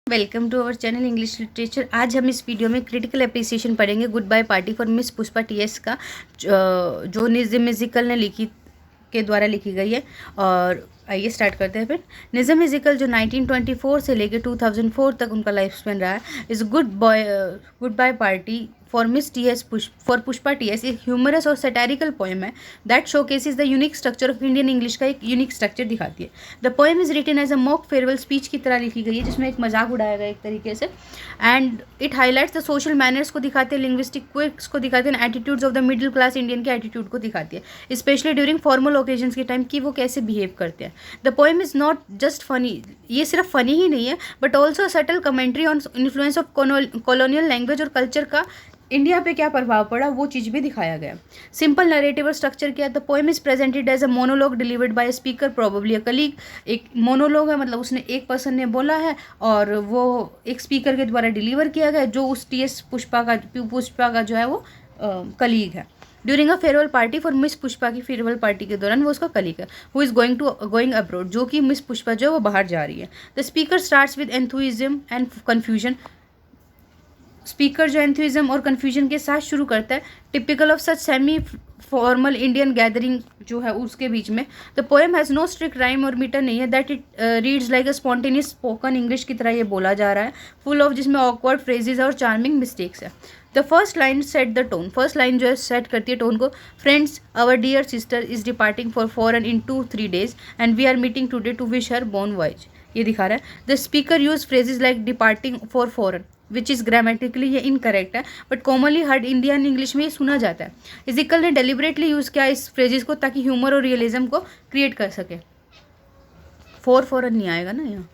Welcome to our channel English literature. आज हम इस वीडियो में क्रिटिकल अप्रिसिएशन पढ़ेंगे goodbye party for miss Pushpa TS का, जो निज़म म्यूजिकल ने लिखी के द्वारा लिखी गई है। और आइए स्टार्ट करते हैं। फिर निज़म म्यूजिकल जो 1924 से लेकर 2004 तक उनका लाइफ स्पेन रहा है, is goodbye party for miss TS for Pushpa TS एक ह्यूमरस और सैटारिकल पोएम है that showcases the unique structure of Indian English का एक यूनिक स्ट्रक्चर दिखाती है। The poem is written as a mock farewell speech की तरह लिखी गई है, जिसमें एक मजाक उड़ाया गया एक तरीके से। And it highlights the social manners को दिखाते हैं, लिंग्विस्टिक क्विक्स को दिखाते हैं, attitudes of the middle class Indian के एटीट्यूड को दिखाती है, स्पेशली ड्यूरिंग फॉर्मल ओकेजन्स के टाइम कि वो कैसे बिहेव करते हैं। The poem is not just funny, ये सिर्फ फनी ही नहीं है but also subtle commentary on influence of colonial language और कल्चर का इंडिया पे क्या प्रभाव पड़ा वो चीज़ भी दिखाया गया। सिंपल नरेटिव और स्ट्रक्चर क्या है। The poem is presented as a monologue delivered by speaker probably a colleague. एक मोनोलॉग है, मतलब उसने एक पर्सन ने बोला है और वो एक स्पीकर के द्वारा डिलीवर किया गया, जो उस टीएस पुष्पा का जो है वो कलीग है। During a farewell party for miss Pushpa की फेयरवेल पार्टी के दौरान वो उसका कलीग है, हु इज़ गोइंग अब्रॉड, जो कि मिस पुष्पा जो है वो बाहर जा रही है। The speaker starts with enthusiasm and confusion. Speaker जो एंथुइज्म और कन्फ्यूजन के साथ शुरू करता है, typical of such semi formal Indian gathering जो है उसके बीच में। The poem has no strict rhyme और मीटर नहीं है, that it reads like a spontaneous spoken English की तरह ये बोला जा रहा है, फुल ऑफ जिसमें ऑकवर्ड फ्रेजेस और चार्मिंग मिस्टेक्स है। The first line set the tone, first line जो है सेट करती है टोन को। Friends, our dear sister is departing for foreign in 2-3 days and we are meeting today to wish her bon voyage, ये दिखा रहा है। The speaker use phrases like departing for foreign which is grammatically ये incorrect है, but commonly heard Indian English में ये सुना जाता है। इजिकल ने डेलिबरेटली यूज़ किया इस फ्रेजेस को ताकि ह्यूमर और रियलिज्म को क्रिएट कर सके। फॉरेन नहीं आएगा ना यहाँ,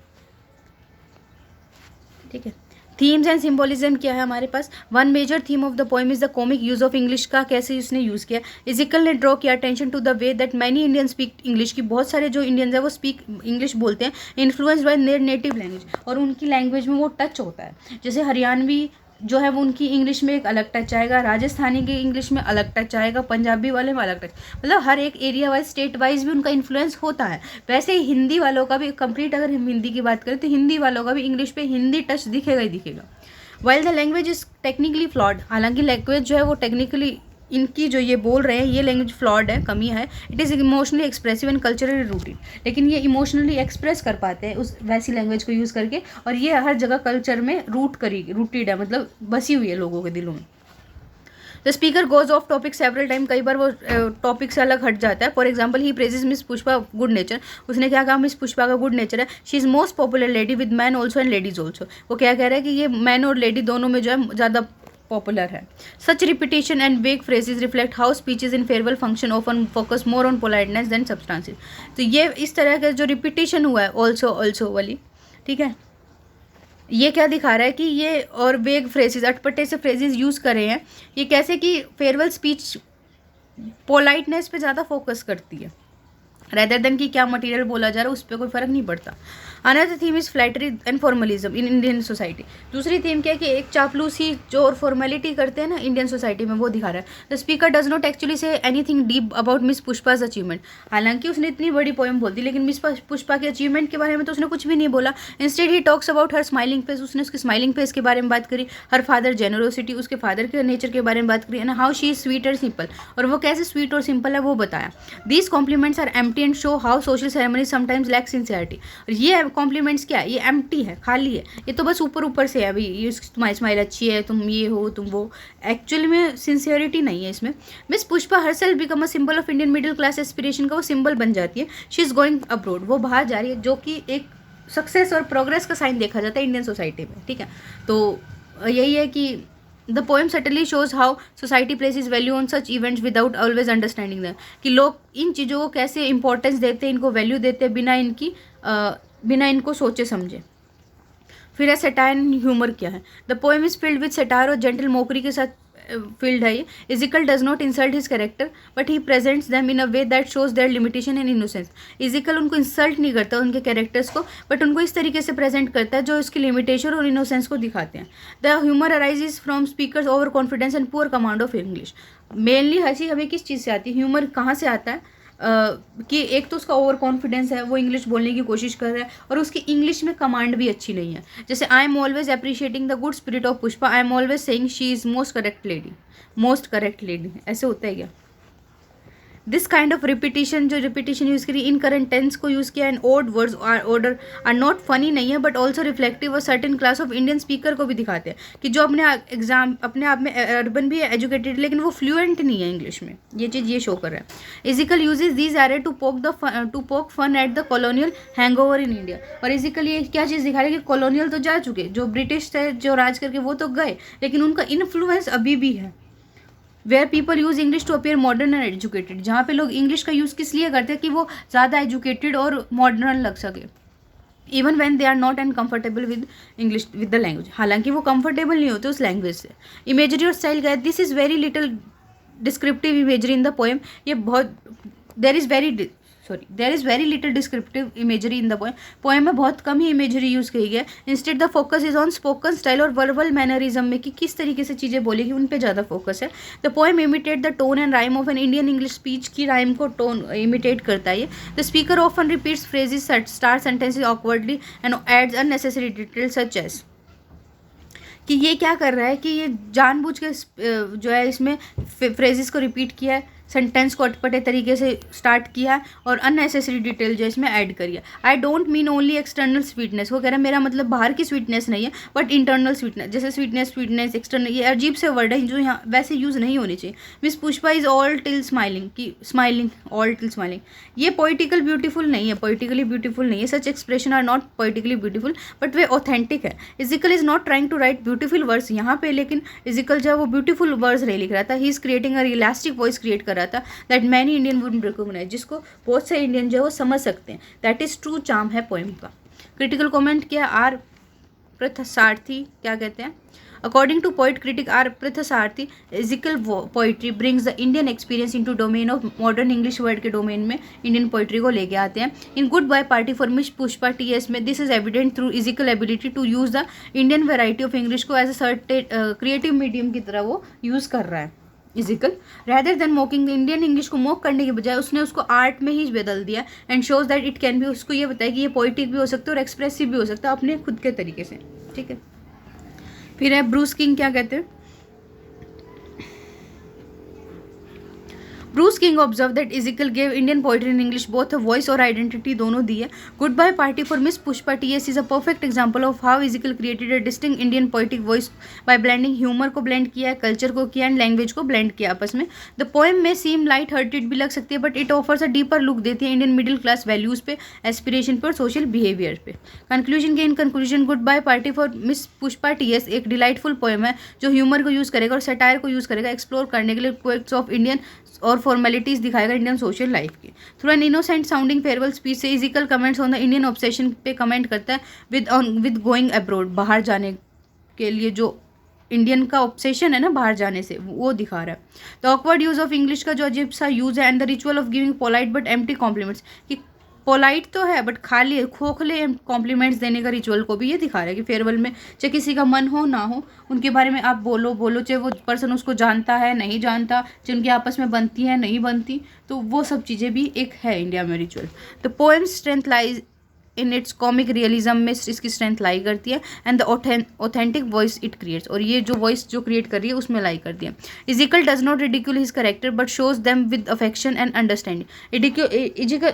ठीक है। थीम्स एंड सिम्बोलिज्म क्या है हमारे पास। One major theme of the poem is the comic use of English का, कैसे उसने यूज़ किया। इजिकल ने ड्रॉ किया attention to the way that many Indian speak English, की बहुत सारे जो इंडियंस है वो स्पीक इंग्लिश बोलते हैं, influenced by there native language, और उनकी लैंग्वेज में वो टच होता है। जैसे हरियाणवी जो है वो उनकी इंग्लिश में एक अलग टच आएगा, राजस्थानी की इंग्लिश में अलग टच आएगा, पंजाबी वाले में अलग टच, मतलब हर एक एरिया वाइज स्टेट वाइज भी उनका इन्फ्लुएंस होता है। वैसे ही हिंदी वालों का भी कंप्लीट, अगर हम हिंदी की बात करें तो हिंदी वालों का भी इंग्लिश पे हिंदी टच दिखेगा ही दिखेगा। While the language is technically flawed, हालांकि लैंग्वेज जो है वो टेक्निकली इनकी जो ये बोल रहे हैं ये लैंग्वेज फ्लॉड है, कमी है। It is emotionally expressive and culturally rooted, लेकिन ये इमोशनली एक्सप्रेस कर पाते हैं उस वैसी लैंग्वेज को यूज़ करके, और ये हर जगह कल्चर में रूटेड है, मतलब बसी हुई है लोगों के दिलों में। The speaker goes off topic several time, कई बार वो टॉपिक से अलग हट जाता है। For example he praises miss Pushpa good nature, उसने क्या कहा, मिस पुष्पा का गुड नेचर है। She is most popular lady with man also and ladies also, वो क्या कह रहा है कि ये मैन और लेडी दोनों में जो है ज़्यादा पॉपुलर है। Such repetition and vague phrases reflect how speeches in farewell function often focus more on politeness than substances. तो ये इस तरह का जो रिपीटेशन हुआ है ऑल्सो वाली, ठीक है, ये क्या दिखा रहा है कि ये और वेग फ्रेजेस, अटपटे से फ्रेजेस यूज़ करे हैं, ये कैसे कि फेयरवेल स्पीच पोलाइटनेस पे ज़्यादा फोकस करती है रेदर देन कि क्या मटेरियल बोला जा रहा है उस पर कोई फ़र्क नहीं पड़ता। Another theme is flattery and formalism in Indian society, दूसरी थीम क्या है कि एक चापलूसी जो और फॉर्मेलिटी करते हैं ना इंडियन सोसाइटी में, वो दिखा रहा है। The speaker does not actually say anything deep about Miss Pushpa's achievement, हालांकि उसने इतनी बड़ी पोएम बोल दी लेकिन मिस पुष्पा के अचीवमेंट के बारे में तो उसने कुछ भी नहीं बोला। Instead he talks about her smiling face, उसने उसके स्माइलिंग फेस के बारे में बात करी, हर फादर जेनरोसिटी, उसके फादर के नेचर के बारे में बात करी, and how she is sweet और सिंपल, और वो कैसे स्वीट और सिंपल है वो बताया। These compliments are empty and show how social ceremony sometimes lack sincerity, और ये कॉम्प्लीमेंट्स क्या है, ये एम्प्टी है, खाली है, ये तो बस ऊपर से है, अभी ये तुम्हारी स्माइल अच्छी है, तुम ये हो तुम वो, एक्चुअली में सिंसियरिटी नहीं है इसमें। Miss Pushpa herself become a symbol of Indian middle class aspiration का वो सिंबल बन जाती है। शी इज़ गोइंग अब्रोड, वो बाहर जा रही है, जो कि एक सक्सेस और प्रोग्रेस का साइन देखा जाता है इंडियन सोसाइटी में, ठीक है। तो यही है कि the poem suddenly shows how society places value on such events without always understanding them, कि लोग इन चीज़ों को कैसे इंपॉर्टेंस देते हैं, इनको वैल्यू देते हैं बिना इनको सोचे समझे। फिर है सेटायर एंड ह्यूमर क्या है। The poem is filled with satire और जेंटल मोकरी के साथ फील्ड है ये। Ezekiel does not insult his character but he presents them in a way that shows their limitation and innocence. Ezekiel उनको इंसल्ट नहीं करता उनके कैरेक्टर्स को, बट उनको इस तरीके से प्रेजेंट करता है जो इसकी लिमिटेशन और इनोसेंस को दिखाते हैं। The humour arises from speakers over confidence and poor command of English. Mainly हंसी हमें किस चीज़ से आती है, ह्यूमर कहाँ से आता है, कि एक तो उसका ओवर कॉन्फिडेंस है, वो इंग्लिश बोलने की कोशिश कर रहा है और उसकी इंग्लिश में कमांड भी अच्छी नहीं है। जैसे I am always appreciating the good spirit of Pushpa, I am always saying she is most correct lady, ऐसे होता है क्या? दिस काइंड ऑफ रिपीटिशन, जो रिपीटिशन यूज़ करी, इन करंट टेंस को यूज़ किया, and odd words order are not funny नहीं है बट ऑल्सो रिफ्लेक्टिव और certain class of Indian speaker को भी दिखाते हैं कि जो अपने आप में अर्बन भी है, एजुकेटेड, लेकिन वो फ्लुएंट नहीं है इंग्लिश में। ये चीज़ ये शो कर रहा है। Ezekiel uses these errors to poke fun at the colonial hangover in India. और इजिकल ये क्या चीज़ दिखा रहा है कि कॉलोनियल तो जा चुके, जो ब्रिटिश थे जो राज करके वो तो गए, लेकिन उनका इन्फ्लुएंस अभी भी है। Where people use English to appear modern and educated, जहाँ पे लोग इंग्लिश का यूज़ किस लिए करते हैं कि वो ज़्यादा एजुकेटेड और मॉडर्न लग सके, even when they are not uncomfortable with English with the language, हालांकि वो कंफर्टेबल नहीं होते उस लैंग्वेज से। इमेजरी और स्टाइल का, this is very little descriptive imagery in the poem. ये बहुत there is very little descriptive imagery in the poem में बहुत कम ही इमेजरी यूज़ की गई है। Instead the focus is on spoken style और वर्बल मैनरिज्म में, कि किस तरीके से चीज़ें बोलेगी उन पे ज़्यादा फोकस है। The poem imitate the tone and rhyme of an Indian English speech की राइम को टोन इमिटेट करता है ये। The speaker often repeats phrases, start sentences awkwardly and adds unnecessary detail such as, कि ये क्या कर रहा है कि ये जानबूझ के जो है इसमें फ्रेजेस को रिपीट किया है, सेंटेंस को अटपटे तरीके से स्टार्ट किया और अननेसेसरी डिटेल जो इसमें ऐड करिए। I don't mean only external sweetness, वो कह रहा है मेरा मतलब बाहर की स्वीटनेस नहीं है बट इंटरनल स्वीटनेस, जैसे स्वीटनेस एक्सटर्नल, ये अजीब से वर्ड है जो यहाँ वैसे यूज़ नहीं होनी चाहिए। Miss Pushpa is all till smiling, की स्माइलिंग ऑल टिल स्माइलिंग, ये पोइटिकली ब्यूटीफुल नहीं है, such expression are not poetically beautiful but वे ऑथेंटिक है। Ezekiel is not trying to write beautiful words यहाँ पे, लेकिन इजिकल जो है वो ब्यूटीफुल वर्ड्स नहीं लिख रहा था, he is creating a realistic voice create कर रहा था that many Indian wouldn't recognize, जिसको बहुत से इंडियन जो है वो समझ सकते हैं। दैट इज ट्रू चार्म है पोएम का। क्रिटिकल कमेंट किया आर प्रथसारथी, क्या कहते हैं, according to poet critic R Parthasarathy, Ezekiel poetry brings the Indian experience into domain of modern English word के डोमेन में इंडियन पोइट्री को लेके आते हैं। In goodbye party for miss Pushpa TS में this is evident through Ezekiel ability to use the Indian variety of English को as a certain creative medium की तरह वो यूज़ कर रहा है। Ezekiel rather than mocking Indian English को mock करने के बजाय उसने उसको आर्ट में ही बदल दिया and shows that it can be, उसको ये बताया कि ये पोइटिक भी हो सकता है और एक्सप्रेसिव भी हो सकता है अपने खुद के तरीके से। ठीक है, फिर है ब्रूस किंग, क्या कहते हैं, Bruce King observe that Ezekiel gave Indian poetry in English both a voice और आइडेंटिटी, दोनों दी है। Goodbye party for miss Pushpa T S is a perfect example of how Ezekiel created a distinct Indian poetic voice by blending, humour को blend किया है, culture को किया and language को ब्लेंड किया आपस में। द पोएम में सीम लाइट हार्टेड भी लग सकती है but it offers a deeper look देती है इंडियन मिडिल क्लास वैल्यूज़ पे, एस्पिरेशन पे और सोशल बिहेवियर पे। कंक्लूजन के in conclusion goodbye party for miss Pushpa TS एक डिलाइटफुल पोएम है जो ह्यूमर को यूज़ करेगा और सटायर को यूज़ करेगा एक्सप्लोर करने के लिए क्वेक्ट्स ऑफ इंडियन और फॉर्मेलिटीज दिखाएगा इंडियन सोशल लाइफ की। Through an innocent sounding farewell speech से Ezekiel comments on the Indian obsession पे कमेंट करता है विद गोइंग अब्रोड, बाहर जाने के लिए जो इंडियन का ऑब्सेशन है ना बाहर जाने से, वो दिखा रहा है। The awkward use of English का जो अजीब सा यूज़ है and the ritual of giving polite but empty compliments, कि पोलाइट तो है बट खाली खोखले कॉम्प्लीमेंट्स देने का रिचुअल को भी ये दिखा रहा है कि फेयरवेल में चाहे किसी का मन हो ना हो उनके बारे में आप बोलो चाहे वो पर्सन उसको जानता है नहीं जानता, चाहे उनकी आपस में बनती है नहीं बनती, तो वो सब चीज़ें भी एक है इंडिया में ritual. The poem strength lies in its comic realism में इसकी स्ट्रेंथ लाई करती है and the authentic voice it creates, और ये जो वॉइस जो क्रिएट कर रही है उसमें लाई करती है। Ezekiel does not ridicule his character but shows them with affection and understanding.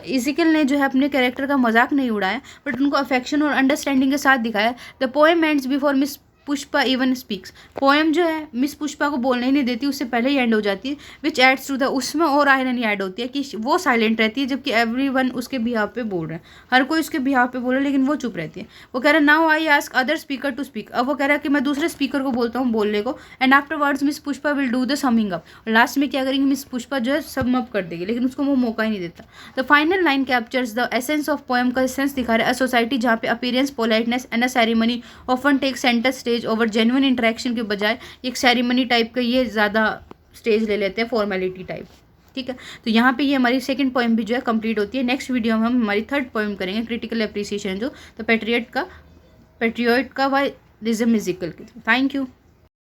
Ezekiel ने जो है अपने कैरेक्टर का मजाक नहीं उड़ाया बट उनको अफेक्शन और अंडरस्टैंडिंग के साथ दिखाया। The poem ends before miss Pushpa even speaks, poem जो है मिस पुष्पा को बोलने ही नहीं देती, उससे पहले ही एंड हो जाती है, विच एड्स टू द, उसमें और आयरनी ऐड होती है कि वो साइलेंट रहती है जबकि एवरीवन उसके बिहाफ पे बोल रहे हैं, हर कोई उसके बिहाफ पे बोल रहा है लेकिन वो चुप रहती है। वो कह रहा है now I ask other speaker to speak, अब वो कह रहा है कि मैं दूसरे स्पीकर को बोलता हूँ बोलने को, and after words miss Pushpa will do the summing up, last में क्या करेंगे मिस पुष्पा जो है सम अप कर देगी लेकिन उसको वो मौका ही नहीं देता। The final line captures the essence of poem का एसेंस दिखा रहा है, अ सोसाइटी जहाँ पे appearance politeness and a ceremony often take centre stage over genuine interaction के बजाय एक सेरेमनी टाइप का ये ज़्यादा स्टेज ले लेते हैं, फॉर्मेलिटी टाइप। ठीक है, तो यहाँ पे ये हमारी सेकंड पोएम भी जो है कंप्लीट होती है। नेक्स्ट वीडियो में हम हमारी थर्ड पोएम करेंगे क्रिटिकल एप्रिसिएशन जो, तो पेट्रियट का वाई रिज्म इजिकल की। Thank you.